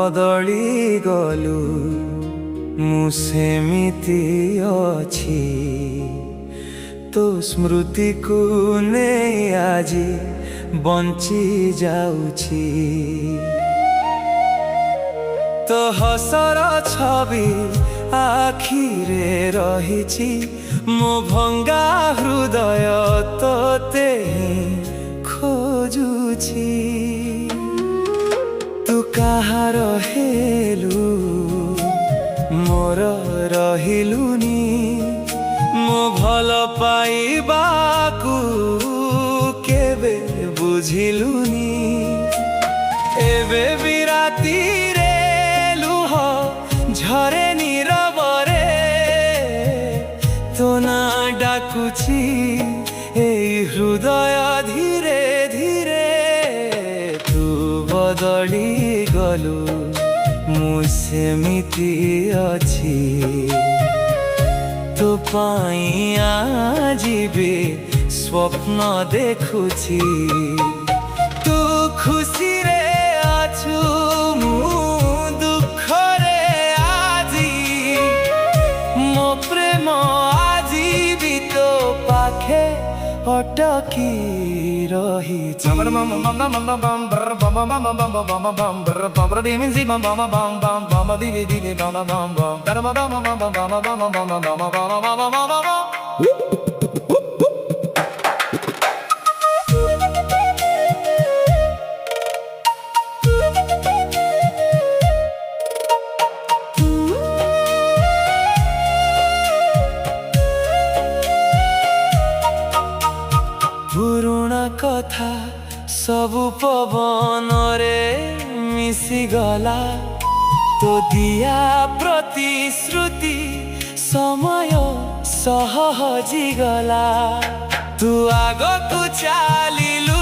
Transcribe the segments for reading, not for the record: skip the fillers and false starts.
ବଦଳି ଗଲୁ ମୁଁ ସେମିତି ଅଛି ତୋ ସ୍ମୃତିକୁ ନେଇ ଆଜି ବଞ୍ଚି ଯାଉଛି ତୋ ହସର ଛବି ଆଖିରେ ରହିଛି ମୋ ଭଙ୍ଗା ହୃଦୟ ତୋତେ ଖୋଜୁଛି ତୁ କାହାର ହେଲୁ ମୋର ରହିଲୁନି ମୋ ଭଲ ପାଇବାକୁ କେବେ ବୁଝିଲୁନି ଏବେ ବି ରାତିରେ ଲୁହ ଝରେ ନୀରବରେ ତୋ ନାଁ ଡାକୁଛି ଏଇ ହୃଦୟ ଧୀରେ ଧୀରେ ତୁ ବଦଳି ଗଲୁ ମୁଁ ସେମିତି ଅଛି ତୋ ପାଇଁ ଆଜି ବି ସ୍ୱପ୍ନ ଦେଖୁଛି ତୁ ଖୁସିରେ ଅଛୁ ମୁଁ ଦୁଃଖରେ ଆଜି ମୋ ପ୍ରେମ ଆଜି ବି ତୋ ପାଖେ ଅଟକି ରହିଛି ପୁରୁଣା କଥା ସବୁ ପବନରେ ମିଶିଗଲା ତୋ ଦିଆ ପ୍ରତିଶ୍ରୁତି ସମୟ ସହ ହଜିଗଲା ତୁ ଆଗକୁ ଚାଲିଲୁ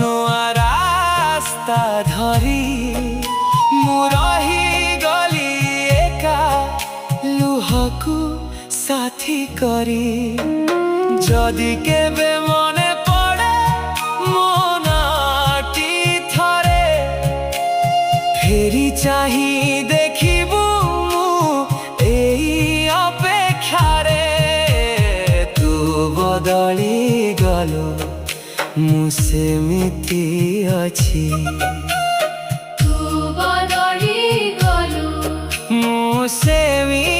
ନୂଆ ରାସ୍ତା ଧରି ମୁଁ ରହିଗଲି ଏକା ଲୁହକୁ ସାଥୀ କରି ଯଦି କେବେ ମନେ ପଡ଼େ ମୋ ନାଁଟି ଥରେ ଫେରି ଚାହିଁ ଦେଖିବୁ ମୁଁ ଏଇ ଅପେକ୍ଷାରେ ତୁ ବଦଳି ଗଲୁ ମୁଁ ସେମିତି ଅଛି ତୁ ବଦଳି ଗଲୁ ମୁଁ ସେମିତି